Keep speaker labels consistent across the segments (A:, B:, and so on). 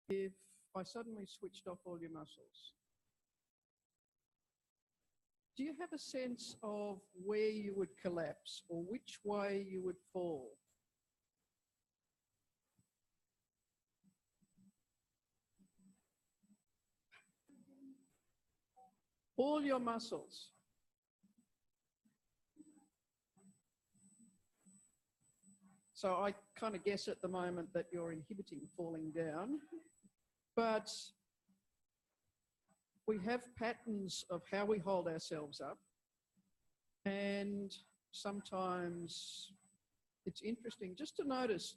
A: if I suddenly switched off all your muscles? Do you have a sense of where you would collapse or which way you would fall? All your muscles. So I kind of guess at the moment that you're inhibiting falling down, but we have patterns of how we hold ourselves up, and sometimes it's interesting just to notice,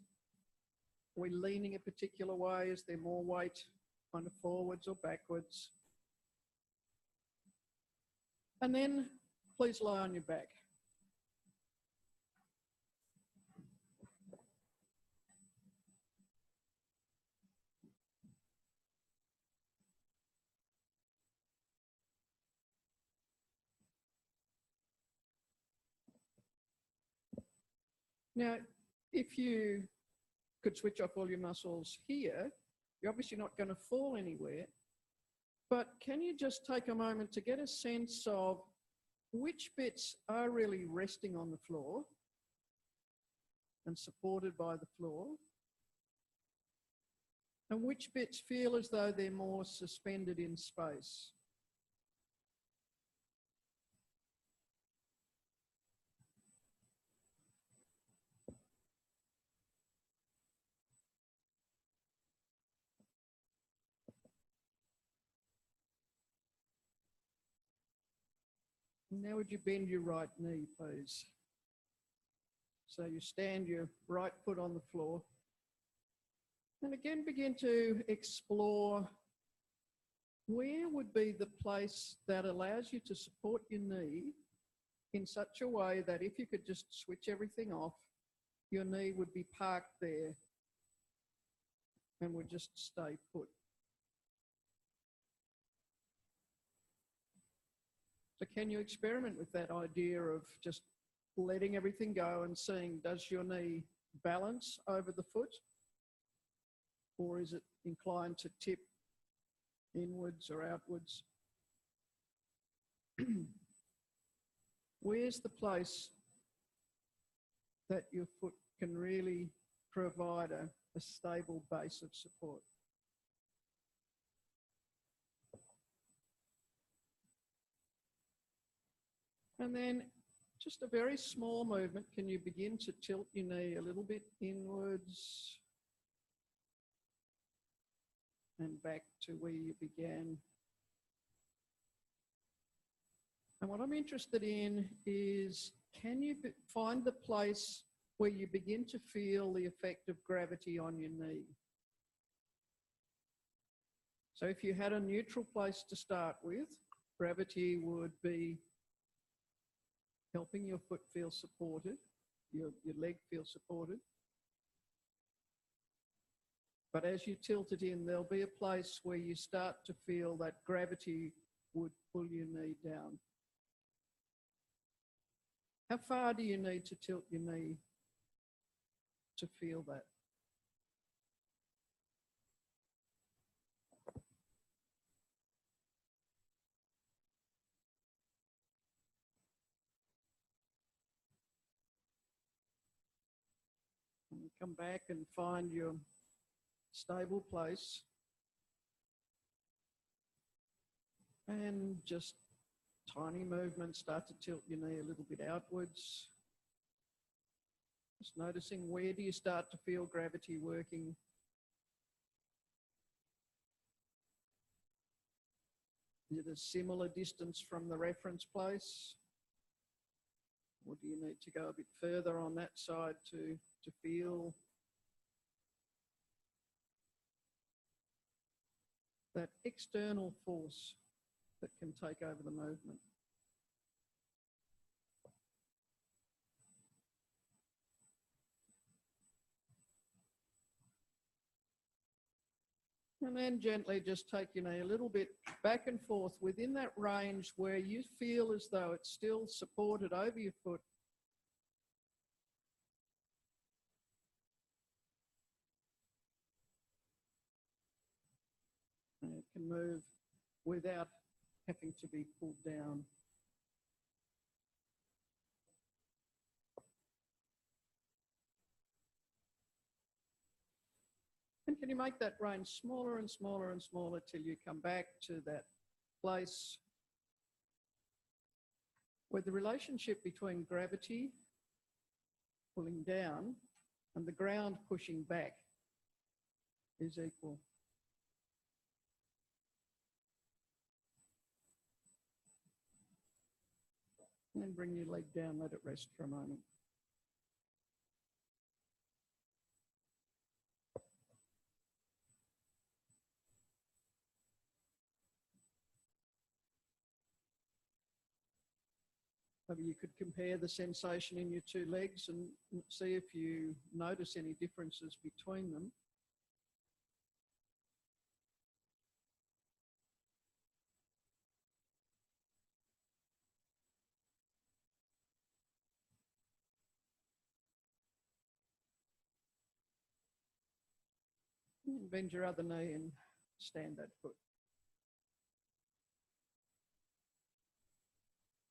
A: are we leaning a particular way? Is there more weight kind of forwards or backwards? And then please lie on your back. Now, if you could switch off all your muscles here, you're obviously not going to fall anywhere. But can you just take a moment to get a sense of which bits are really resting on the floor and supported by the floor, and which bits feel as though they're more suspended in space? Now would you bend your right knee, please? So you stand your right foot on the floor. And again, begin to explore where would be the place that allows you to support your knee in such a way that if you could just switch everything off, your knee would be parked there and would just stay put. So can you experiment with that idea of just letting everything go and seeing, does your knee balance over the foot? Or is it inclined to tip inwards or outwards? Where's the place that your foot can really provide a stable base of support? And then just a very small movement. Can you begin to tilt your knee a little bit inwards and back to where you began? And what I'm interested in is, can you find the place where you begin to feel the effect of gravity on your knee? So if you had a neutral place to start with, gravity would be helping your foot feel supported, your leg feel supported. But as you tilt it in, there'll be a place where you start to feel that gravity would pull your knee down. How far do you need to tilt your knee to feel that? And come back and find your stable place. And just tiny movements, start to tilt your knee a little bit outwards. Just noticing, where do you start to feel gravity working? Is it a similar distance from the reference place? Or do you need to go a bit further on that side to feel that external force that can take over the movement? And then gently just take your knee a little bit back and forth within that range where you feel as though it's still supported over your foot. can move without having to be pulled down. And can you make that range smaller and smaller and smaller till you come back to that place where the relationship between gravity pulling down and the ground pushing back is equal. And then bring your leg down, let it rest for a moment. Maybe you could compare the sensation in your two legs and see if you notice any differences between them. And bend your other knee and stand that foot.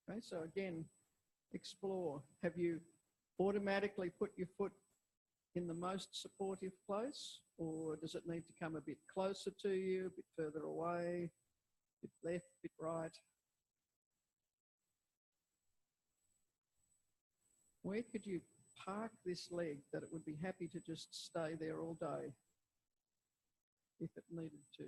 A: Okay, so again, explore. Have you automatically put your foot in the most supportive place, or does it need to come a bit closer to you, a bit further away, a bit left, a bit right? Where could you park this leg that it would be happy to just stay there all day if it needed to?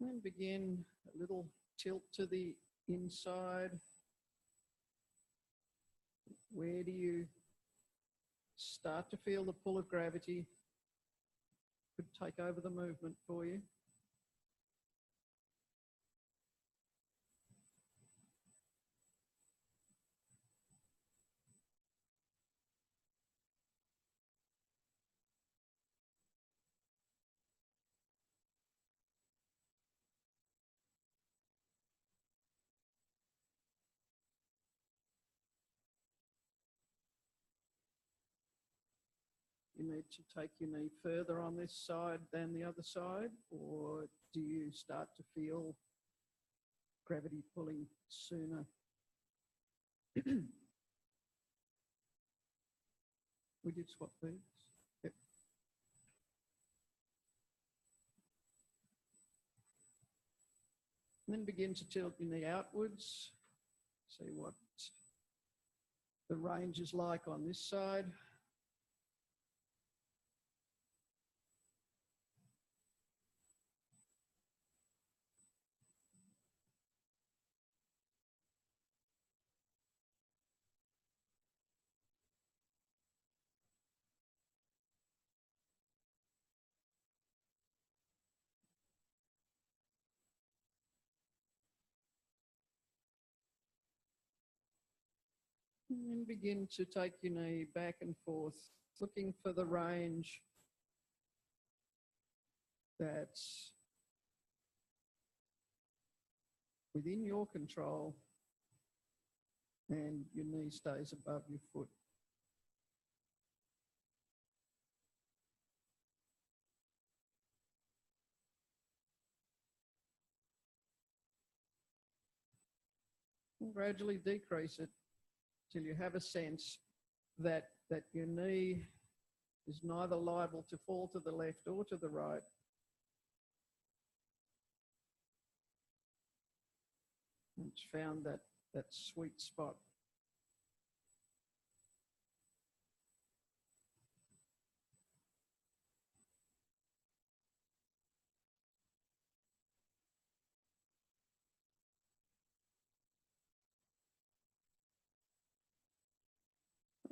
A: And begin a little tilt to the inside. Where do you start to feel the pull of gravity? Could take over the movement for you. You need to take your knee further on this side than the other side, or do you start to feel gravity pulling sooner? We did swap feet. Yep. And then begin to tilt your knee outwards. See what the range is like on this side. And begin to take your knee back and forth, looking for the range that's within your control and your knee stays above your foot. And gradually decrease it till you have a sense that your knee is neither liable to fall to the left or to the right. It's found that sweet spot.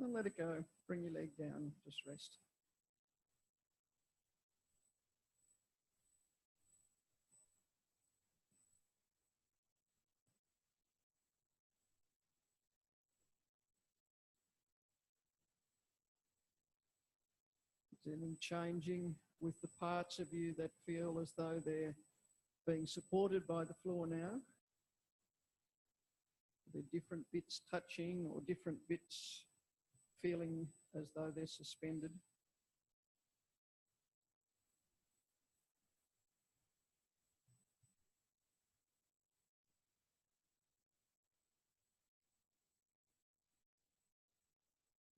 A: And let it go. Bring your leg down, just rest. Is anything changing with the parts of you that feel as though they're being supported by the floor now? the different bits touching or different bits feeling as though they're suspended.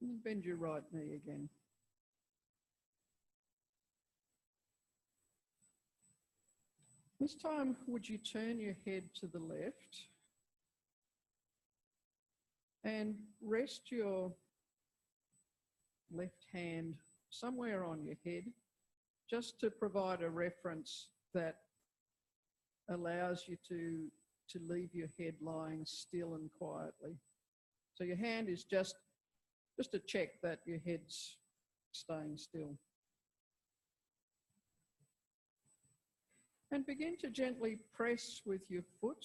A: And bend your right knee again. This time, would you turn your head to the left and rest your left hand somewhere on your head, just to provide a reference that allows you to leave your head lying still and quietly. So your hand is just to check that your head's staying still. And begin to gently press with your foot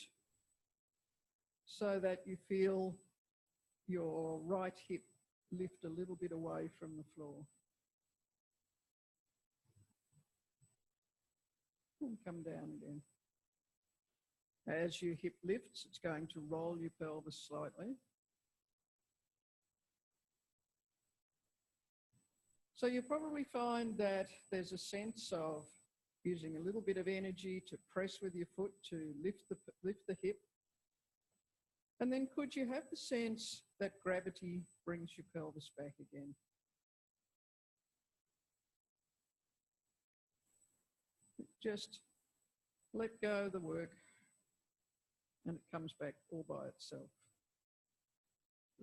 A: so that you feel your right hip lift a little bit away from the floor. And come down again. As your hip lifts, it's going to roll your pelvis slightly. So you probably find that there's a sense of using a little bit of energy to press with your foot to lift the hip. And then could you have the sense that gravity brings your pelvis back again? Just let go of the work and it comes back all by itself.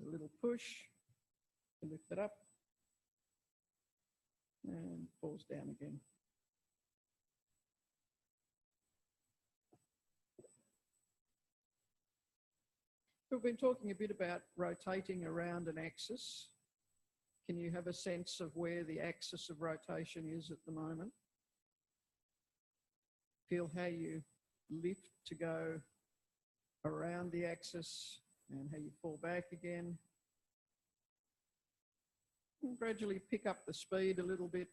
A: A little push to lift it up and falls down again. We've been talking a bit about rotating around an axis. Can you have a sense of where the axis of rotation is at the moment? Feel how you lift to go around the axis and how you fall back again. And gradually pick up the speed a little bit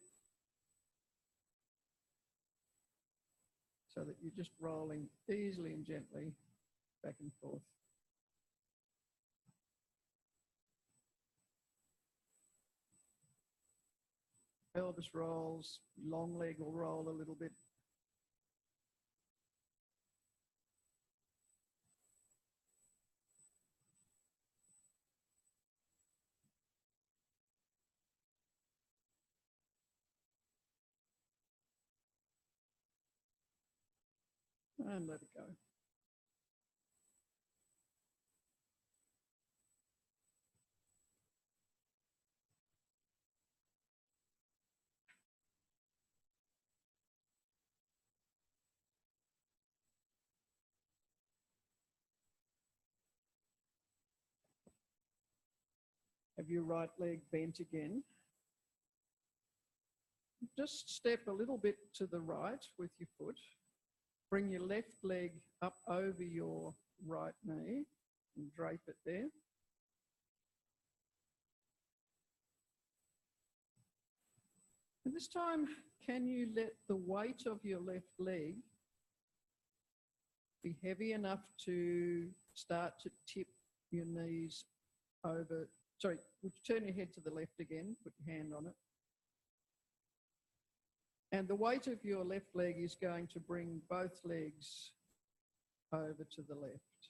A: so that you're just rolling easily and gently back and forth. Pelvis rolls, long leg will roll a little bit. And let it go. Have your right leg bent again. Just step a little bit to the right with your foot. Bring your left leg up over your right knee and drape it there. And this time, can you let the weight of your left leg be heavy enough to start to tip your knees over? Sorry, would you turn your head to the left again? Put your hand on it. And the weight of your left leg is going to bring both legs over to the left.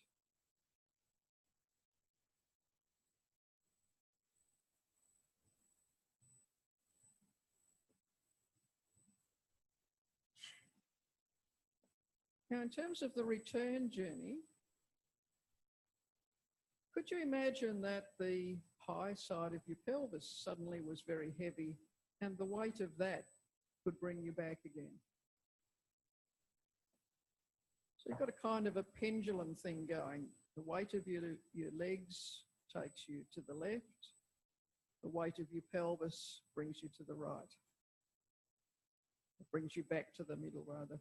A: Now, in terms of the return journey, could you imagine that the high side of your pelvis suddenly was very heavy and the weight of that could bring you back again? So you've got a kind of a pendulum thing going. The weight of your legs takes you to the left. The weight of your pelvis brings you to the right. It brings you back to the middle, rather.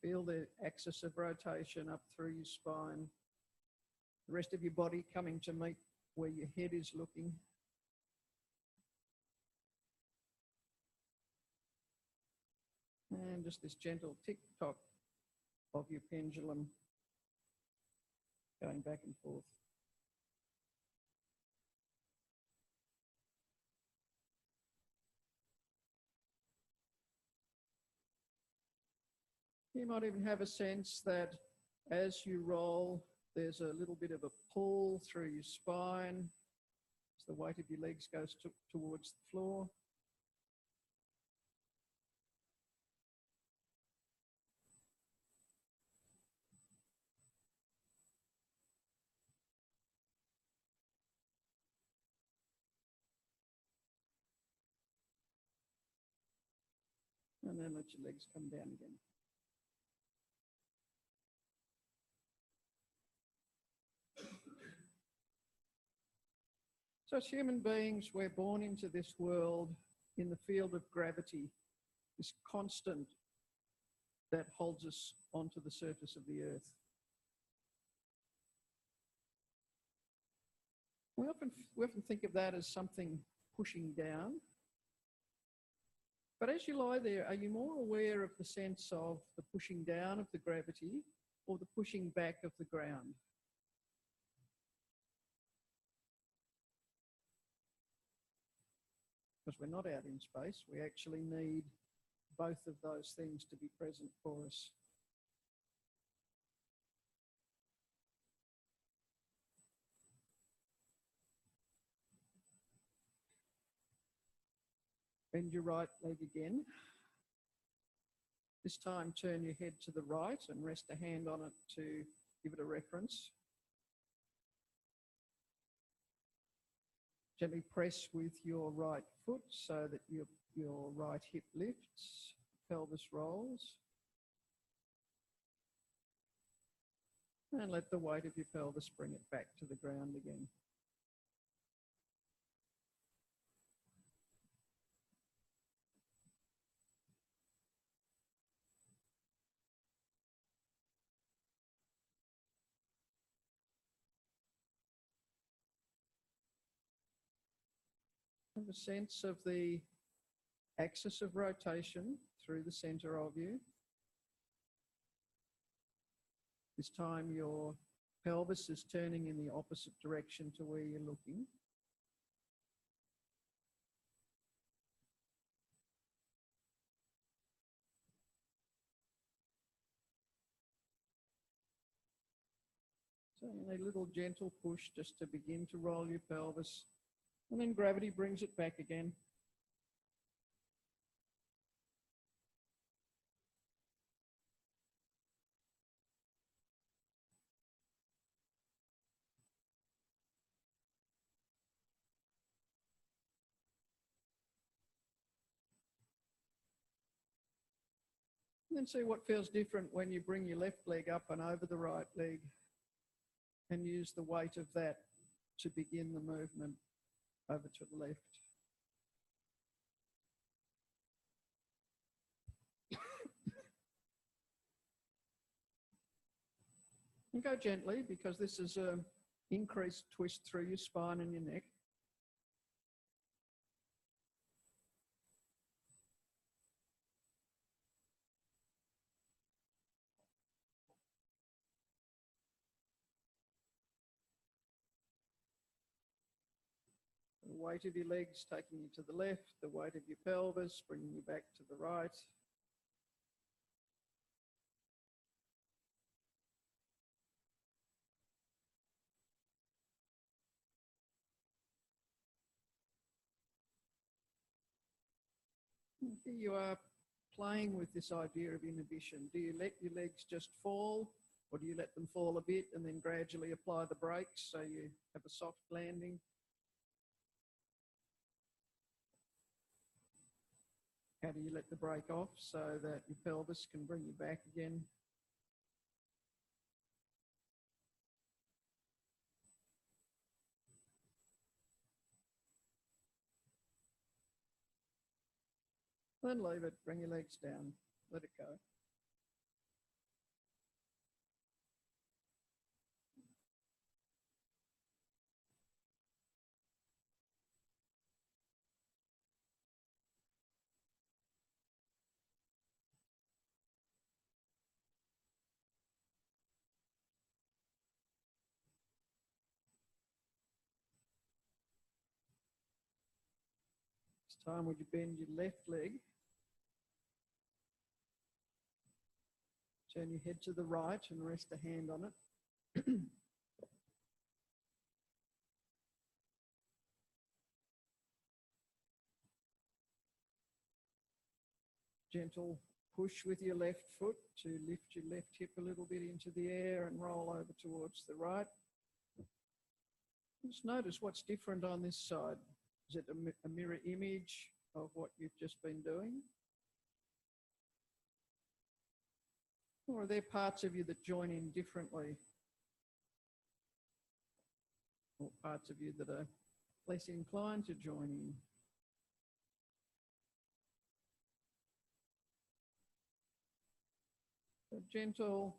A: Feel the axis of rotation up through your spine. The rest of your body coming to meet where your head is looking. And just this gentle tick-tock of your pendulum going back and forth. You might even have a sense that as you roll, there's a little bit of a pull through your spine as the weight of your legs goes towards the floor. And then let your legs come down again. So as human beings, we're born into this world in the field of gravity, this constant that holds us onto the surface of the earth. We often think of that as something pushing down. But as you lie there, are you more aware of the sense of the pushing down of the gravity or the pushing back of the ground? Because we're not out in space, we actually need both of those things to be present for us. Bend your right leg again. This time turn your head to the right and rest a hand on it to give it a reference. Gently press with your right foot so that your right hip lifts, pelvis rolls. And let the weight of your pelvis bring it back to the ground again. Have a sense of the axis of rotation through the center of you. This time your pelvis is turning in the opposite direction to where you're looking. So a little gentle push just to begin to roll your pelvis, and then gravity brings it back again. And then see what feels different when you bring your left leg up and over the right leg and use the weight of that to begin the movement over to the left. And go gently because this is an increased twist through your spine and your neck. The weight of your legs taking you to the left, the weight of your pelvis bringing you back to the right. And here you are playing with this idea of inhibition. Do you let your legs just fall, or do you let them fall a bit and then gradually apply the brakes so you have a soft landing? How do you let the brake off so that your pelvis can bring you back again? Then leave it, bring your legs down, let it go. time, would you bend your left leg? Turn your head to the right and rest a hand on it. Gentle push with your left foot to lift your left hip a little bit into the air and roll over towards the right. Just notice what's different on this side. Is it a mirror image of what you've just been doing? Or are there parts of you that join in differently? Or parts of you that are less inclined to join in? A gentle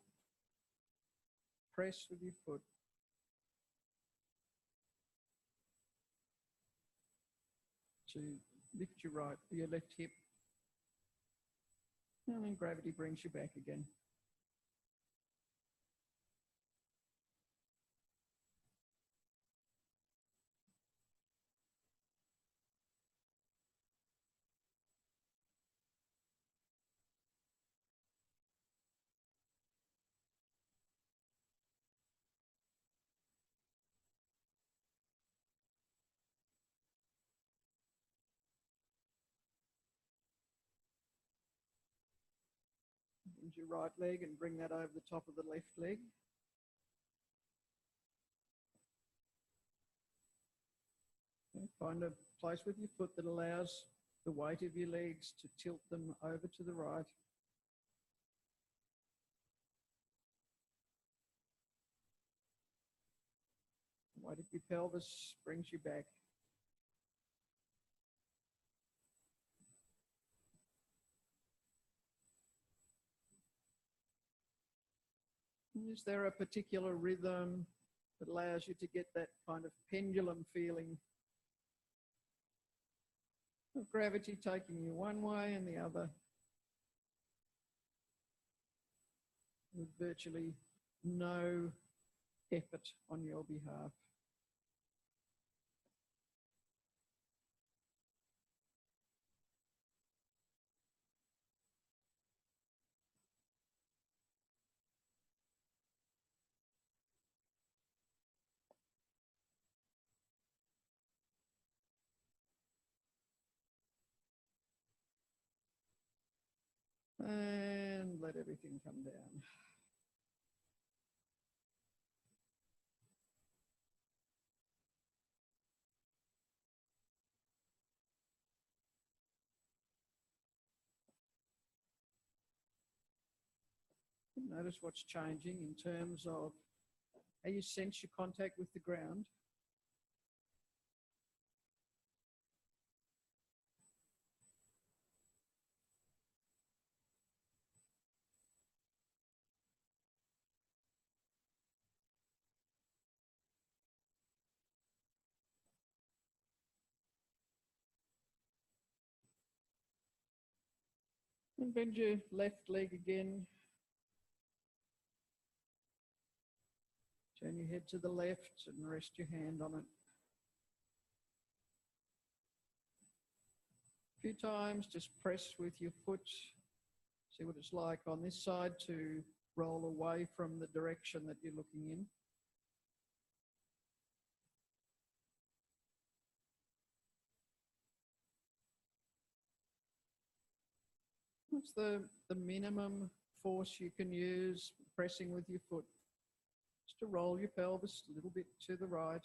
A: press with your foot. To lift your left hip. And then gravity brings you back again. Bend your right leg and bring that over the top of the left leg. Okay, find a place with your foot that allows the weight of your legs to tilt them over to the right. The weight of your pelvis brings you back. Is there a particular rhythm that allows you to get that kind of pendulum feeling of gravity taking you one way and the other with virtually no effort on your behalf? And let everything come down. Notice what's changing in terms of how you sense your contact with the ground. And bend your left leg again. Turn your head to the left and rest your hand on it. A few times, just press with your foot. See what it's like on this side to roll away from the direction that you're looking in. What's the minimum force you can use pressing with your foot? Just to roll your pelvis a little bit to the right.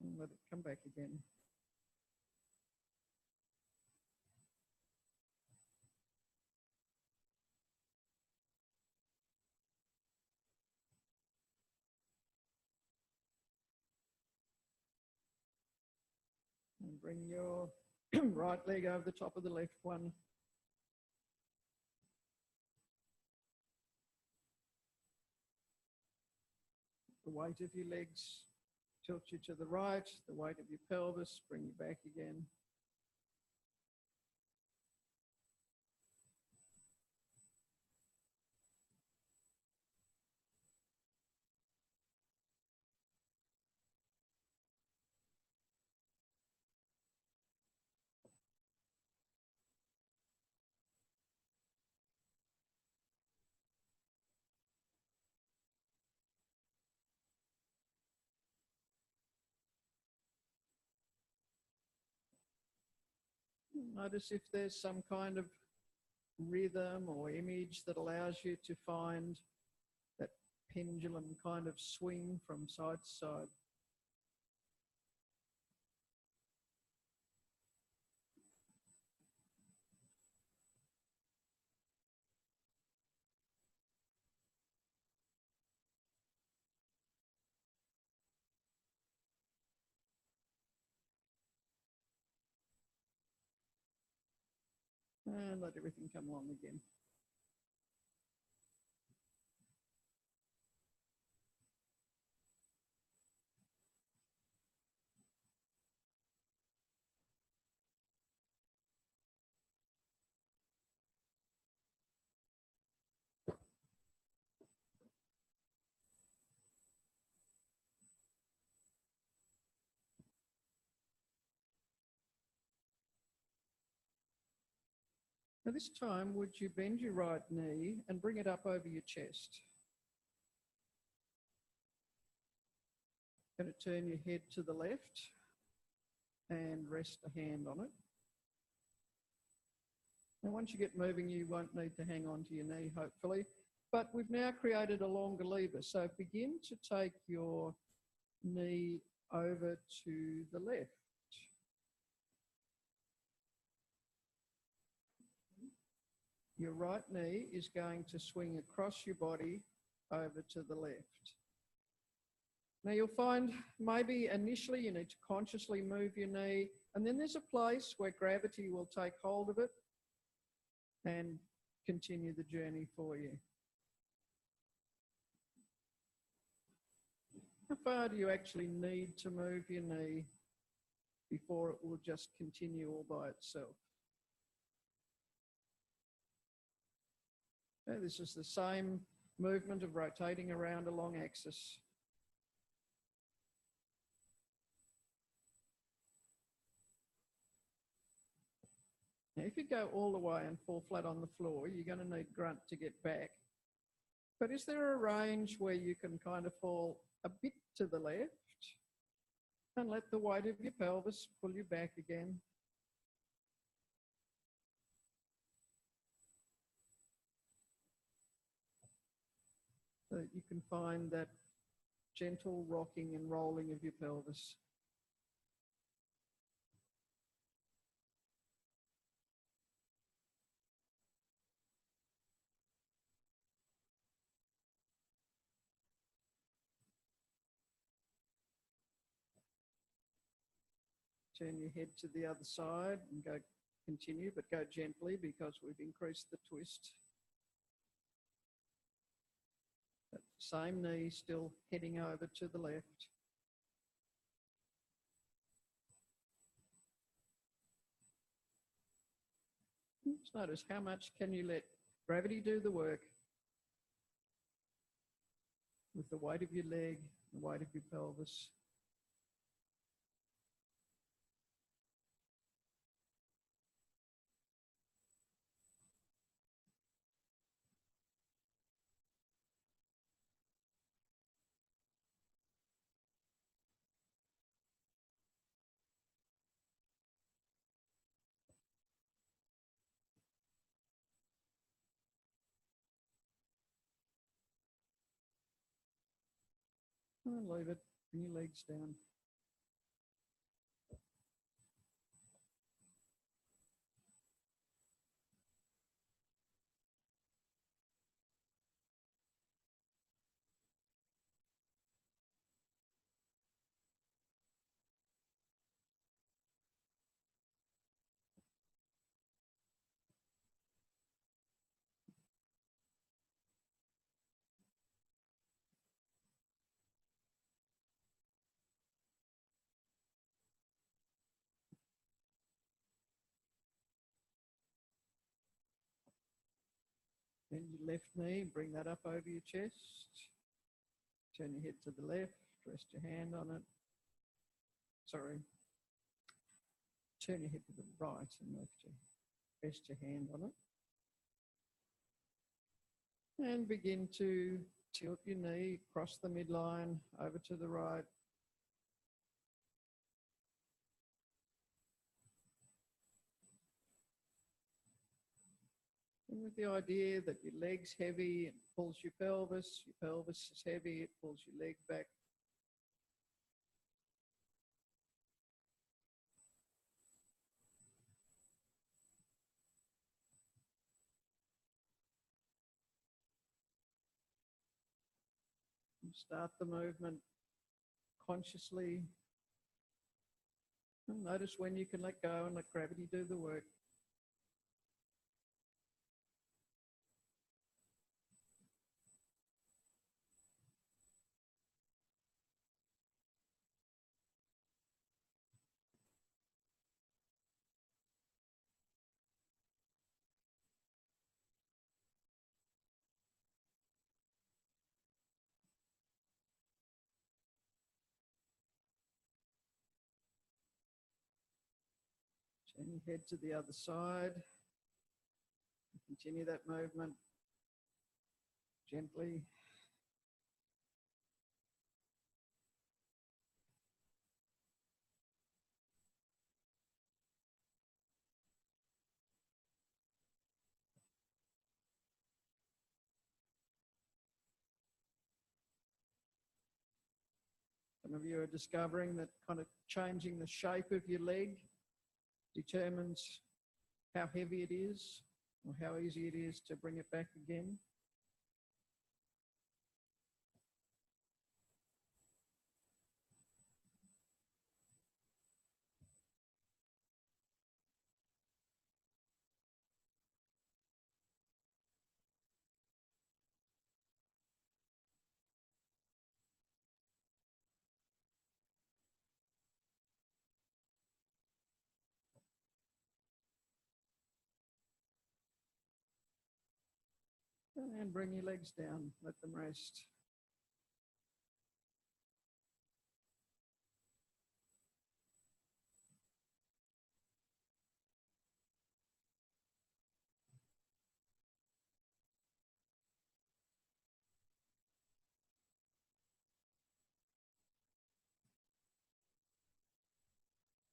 A: And let it come back again. And bring your right leg over the top of the left one. The weight of your legs tilt you to the right, the weight of your pelvis bring you back again. Notice if there's some kind of rhythm or image that allows you to find that pendulum kind of swing from side to side. And let everything come along again. Now this time, would you bend your right knee and bring it up over your chest? Going to turn your head to the left and rest a hand on it. Now once you get moving, you won't need to hang on to your knee, hopefully. But we've now created a longer lever. So begin to take your knee over to the left. Your right knee is going to swing across your body over to the left. Now you'll find maybe initially you need to consciously move your knee, and then there's a place where gravity will take hold of it and continue the journey for you. How far do you actually need to move your knee before it will just continue all by itself? Okay, this is the same movement of rotating around a long axis. Now, if you go all the way and fall flat on the floor, you're going to need grunt to get back. But is there a range where you can kind of fall a bit to the left and let the weight of your pelvis pull you back again? So that you can find that gentle rocking and rolling of your pelvis. Turn your head to the other side and go continue, but go gently because we've increased the twist. That same knee still heading over to the left. Just notice how much can you let gravity do the work with the weight of your leg, the weight of your pelvis. And leave it, bring your legs down. Bend your left knee, bring that up over your chest. Turn your head to the left, rest your hand on it. Sorry. Turn your head to the right and rest your hand on it. And begin to tilt your knee across the midline, over to the right. And with the idea that your leg's heavy, it pulls your pelvis is heavy, it pulls your leg back. And start the movement consciously. And notice when you can let go and let gravity do the work. Turn your head to the other side. Continue that movement gently. Some of you are discovering that kind of changing the shape of your leg determines how heavy it is or how easy it is to bring it back again. And bring your legs down, let them rest.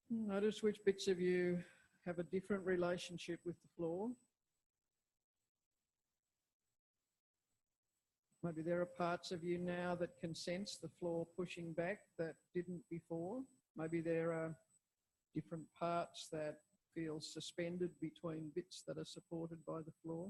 A: Notice which bits of you have a different relationship with the floor. Maybe there are parts of you now that can sense the floor pushing back that didn't before. Maybe there are different parts that feel suspended between bits that are supported by the floor.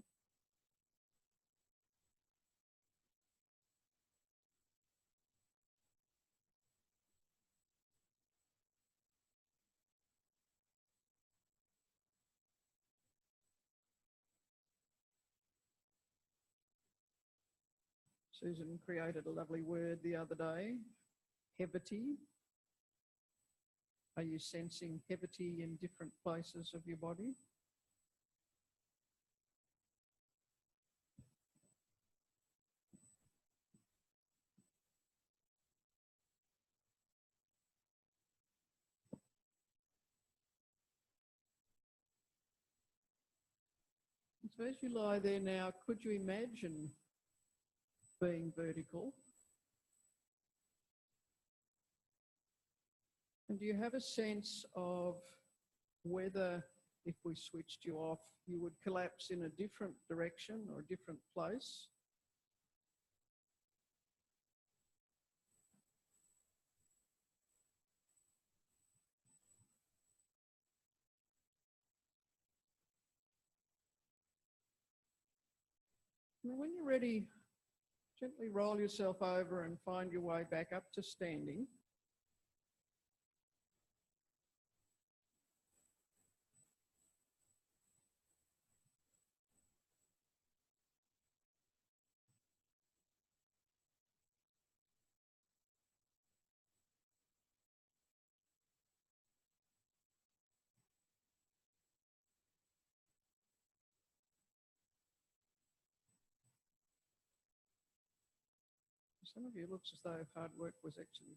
A: Susan created a lovely word the other day, heavity. Are you sensing heavity in different places of your body? And so as you lie there now, could you imagine being vertical? And do you have a sense of whether, if we switched you off, you would collapse in a different direction or a different place? Now, when you're ready, gently roll yourself over and find your way back up to standing. Some of you, it looks as though hard work was actually,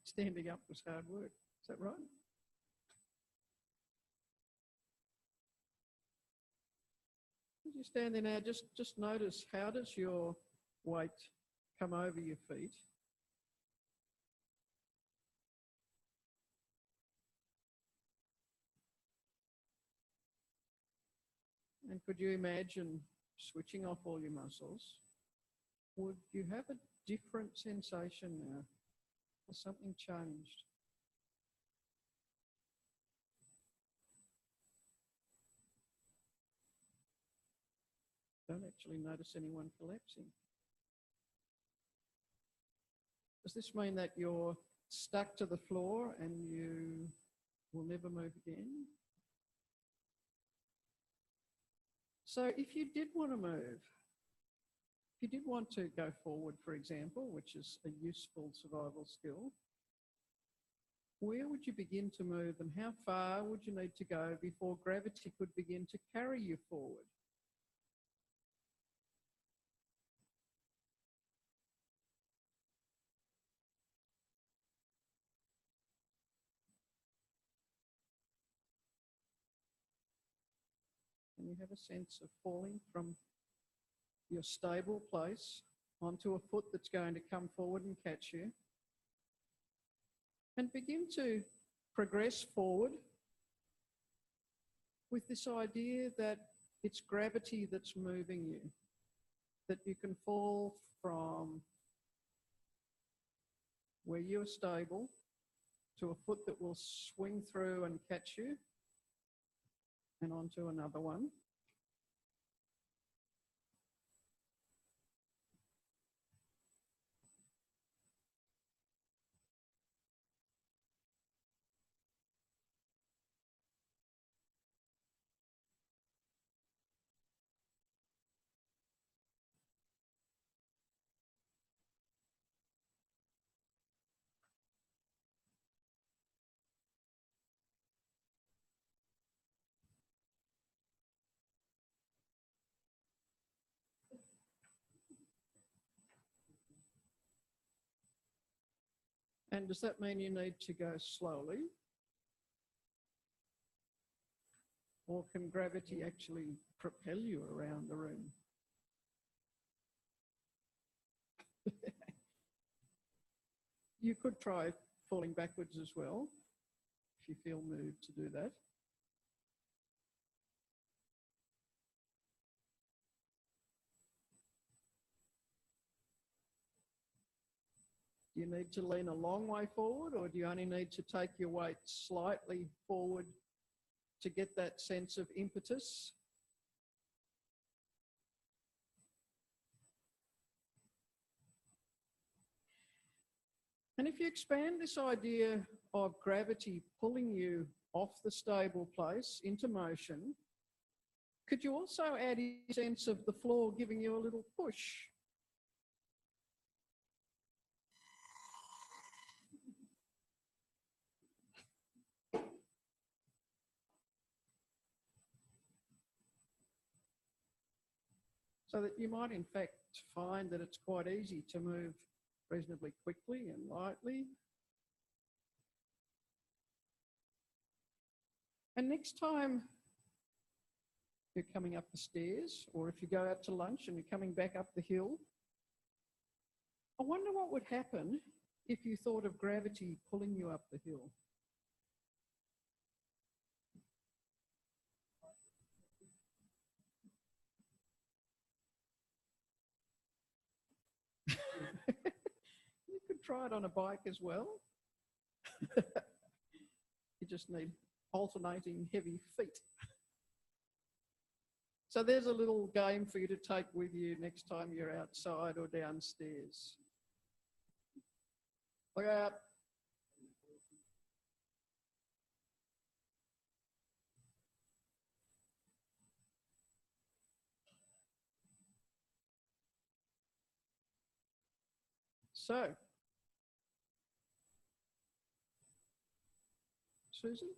A: standing up was hard work. Is that right? As you stand there now, just notice, how does your weight come over your feet? And could you imagine switching off all your muscles? Would you have a different sensation now? Has something changed? Don't actually notice anyone collapsing. Does this mean that you're stuck to the floor and you will never move again? So if you did want to move, if you did want to go forward, for example, which is a useful survival skill, where would you begin to move and how far would you need to go before gravity could begin to carry you forward? And you have a sense of falling from your stable place onto a foot that's going to come forward and catch you. And begin to progress forward with this idea that it's gravity that's moving you, that you can fall from where you're stable to a foot that will swing through and catch you, and onto another one. And does that mean you need to go slowly? Or can gravity actually propel you around the room? You could try falling backwards as well, if you feel moved to do that. Do you need to lean a long way forward, or do you only need to take your weight slightly forward to get that sense of impetus? And if you expand this idea of gravity pulling you off the stable place into motion, could you also add a sense of the floor giving you a little push? So that you might in fact find that it's quite easy to move reasonably quickly and lightly. And next time you're coming up the stairs, or if you go out to lunch and you're coming back up the hill, I wonder what would happen if you thought of gravity pulling you up the hill. You could try it on a bike as well. You just need alternating heavy feet. So there's a little game for you to take with you next time you're outside or downstairs. Look out. So, Susan?